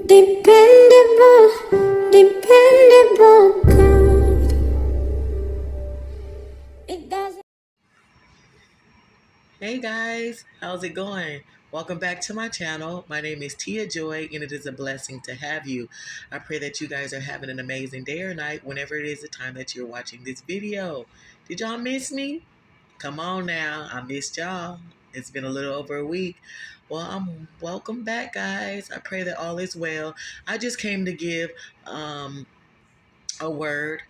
Dependable, dependable God. It doesn't. Hey guys, how's it going? Welcome back to my channel. My name is Tia Joy, and it is a blessing to have you. I pray that you guys are having an amazing day or night whenever it is the time that you're watching this video. Did y'all miss me? Come on now, I missed y'all. It's been a little over a week. Well, welcome back, guys. I pray that all is well. I just came to give a word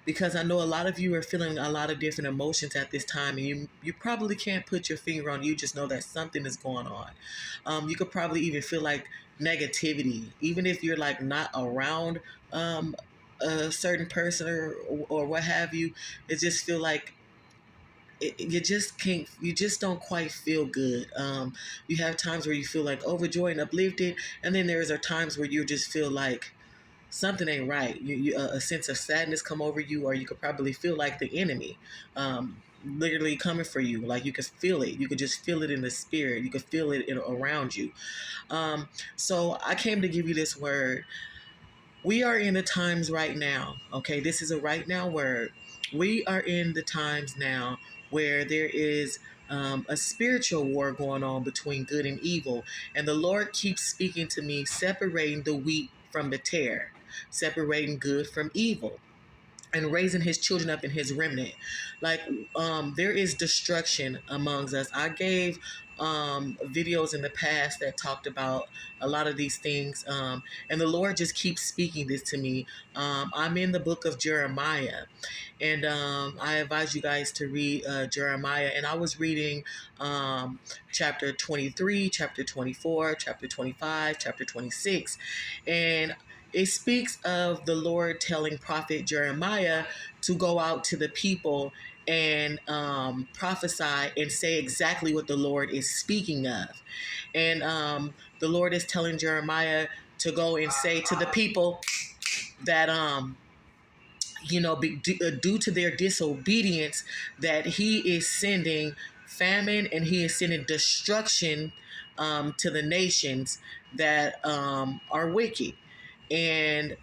because I know a lot of you are feeling a lot of different emotions at this time, and you probably can't put your finger on it. You just know that something is going on. You could probably even feel like negativity, even if you're like not around a certain person or what have you. It just feel like you just can't, you just don't quite feel good. You have times where you feel like overjoyed and uplifted, and then there's times where you just feel like something ain't right. A sense of sadness come over you, or you could probably feel like the enemy literally coming for you. Like you could feel it. You could just feel it in the spirit. You could feel it around you. So I came to give you this word. We are in the times right now. Okay, this is a right now word. We are in the times now where there is a spiritual war going on between good and evil. And the Lord keeps speaking to me, separating the wheat from the tare, separating good from evil, and raising his children up in his remnant. Like there is destruction amongst us. I gave videos in the past that talked about a lot of these things, and the Lord just keeps speaking this to me. I'm in the book of Jeremiah, and I advise you guys to read Jeremiah. And I was reading chapter 23, chapter 24, chapter 25, chapter 26, and it speaks of the Lord telling prophet Jeremiah to go out to the people and prophesy and say exactly what the Lord is speaking of. And the Lord is telling Jeremiah to go and say to the people that, due to their disobedience, that he is sending famine and he is sending destruction to the nations that are wicked. And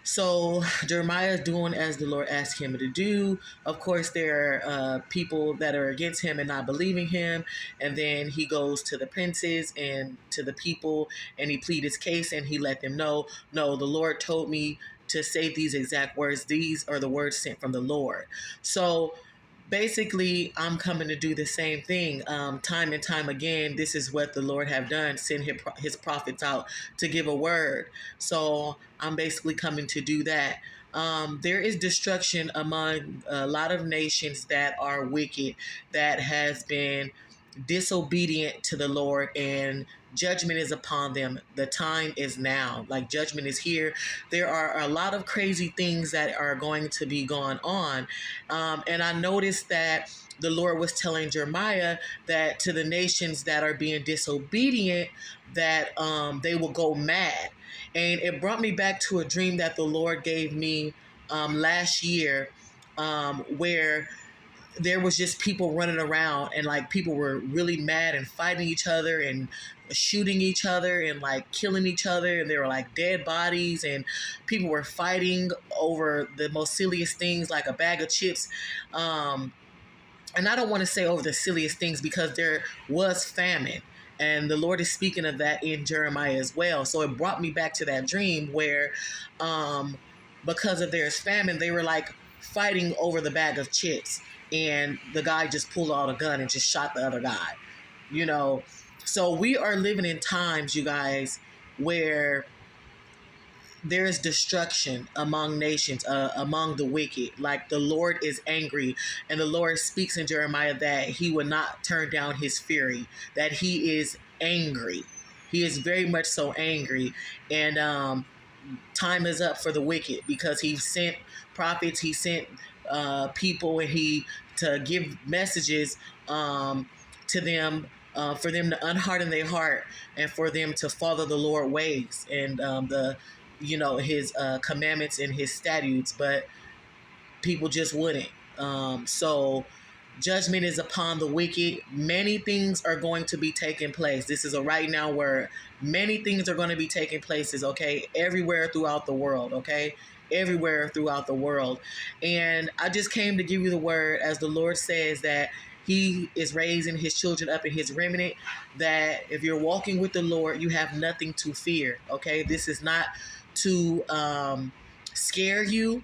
so Jeremiah is doing as the Lord asked him to do. Of course, there are people that are against him and not believing him. And then he goes to the princes and to the people, and he plead his case, and he let them know, no, the Lord told me to say these exact words. These are the words sent from the Lord. So basically, I'm coming to do the same thing. Time and time again, this is what the Lord have done, send his prophets out to give a word. So I'm basically coming to do that. There is destruction among a lot of nations that are wicked, that has been disobedient to the Lord, and judgment is upon them. The time is now. Like, judgment is here. There are a lot of crazy things that are going to be going on. And I noticed that the Lord was telling Jeremiah that to the nations that are being disobedient, that they will go mad. And it brought me back to a dream that the Lord gave me last year, where there was just people running around, and like people were really mad and fighting each other and shooting each other and like killing each other, and there were like dead bodies, and people were fighting over the most silliest things, like a bag of chips. And I don't want to say over the silliest things, because there was famine, and the Lord is speaking of that in Jeremiah as well. So it brought me back to that dream where because of there's famine, they were like fighting over the bag of chips, and the guy just pulled out a gun and just shot the other guy, you know. So we are living in times, you guys, where there is destruction among nations, among the wicked. Like, the Lord is angry, and the Lord speaks in Jeremiah that he would not turn down his fury, that he is angry. He is very much so angry. And time is up for the wicked, because he sent prophets, he sent people, and he to give messages to them, for them to unharden their heart, and for them to follow the Lord ways, and his commandments and his statutes. But people just wouldn't. So Judgment is upon the wicked. Many things are going to be taking place. This is a right now word. Many things are going to be taking places, okay? Everywhere throughout the world, okay? Everywhere throughout the world. And I just came to give you the word as the Lord says that he is raising his children up in his remnant, that if you're walking with the Lord, you have nothing to fear, okay? This is not to scare you,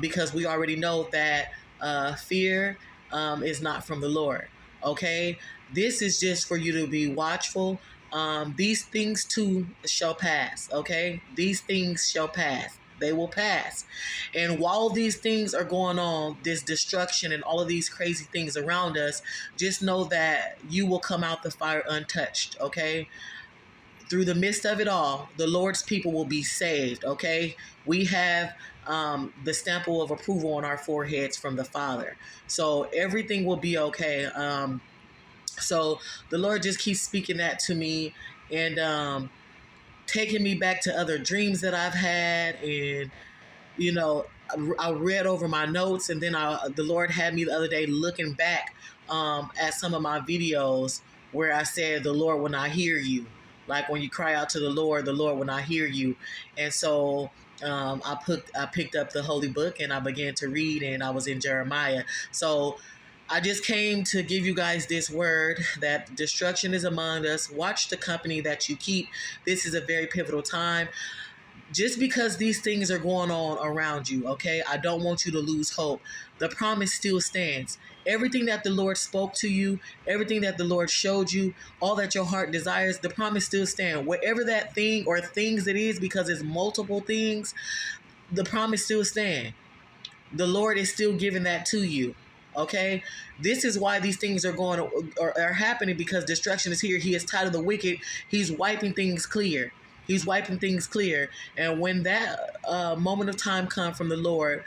because we already know that fear is not from the Lord. Okay, this is just for you to be watchful. These things too shall pass. Okay, these things shall pass. They will pass. And while these things are going on, this destruction and all of these crazy things around us, just know that you will come out the fire untouched. Okay, through the midst of it all, the Lord's people will be saved. Okay, we have the stamp of approval on our foreheads from the Father, so everything will be okay. So the Lord just keeps speaking that to me, and taking me back to other dreams that I've had, and you know, I read over my notes, and then the Lord had me the other day looking back at some of my videos where I said, "The Lord will not hear you." Like when you cry out to the Lord will not hear you. And so I picked up the Holy Book and I began to read, and I was in Jeremiah. So I just came to give you guys this word that destruction is among us. Watch the company that you keep. This is a very pivotal time. Just because these things are going on around you, okay, I don't want you to lose hope. The promise still stands. Everything that the Lord spoke to you, everything that the Lord showed you, all that your heart desires, the promise still stands. Whatever that thing or things it is, because it's multiple things, the promise still stands. The Lord is still giving that to you. Okay, this is why these things are going or are happening, because destruction is here. He is tired of the wicked. He's wiping things clear. He's wiping things clear. And when that moment of time comes from the Lord,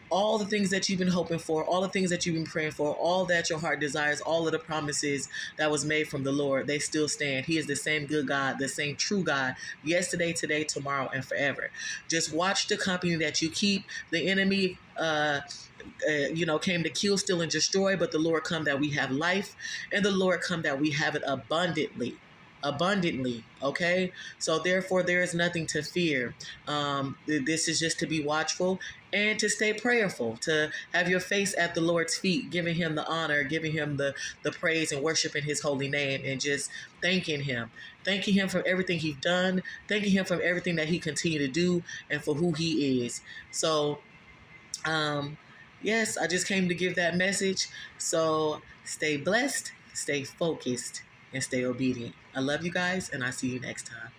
all the things that you've been hoping for, all the things that you've been praying for, all that your heart desires, all of the promises that was made from the Lord, they still stand. He is the same good God, the same true God, yesterday, today, tomorrow, and forever. Just watch the company that you keep. The enemy, came to kill, steal, and destroy, but the Lord come that we have life, and the Lord come that we have it abundantly. Okay, so therefore there is nothing to fear. This is just to be watchful and to stay prayerful, to have your face at the Lord's feet, giving him the honor, giving him the praise, and worshiping his holy name, and just thanking him for everything he's done, thanking him for everything that he continue to do, and for who he is. So yes, I just came to give that message. So stay blessed, stay focused, and stay obedient. I love you guys, and I'll see you next time.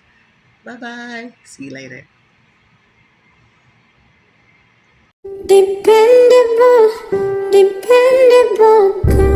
Bye-bye. See you later. Dependable, dependable.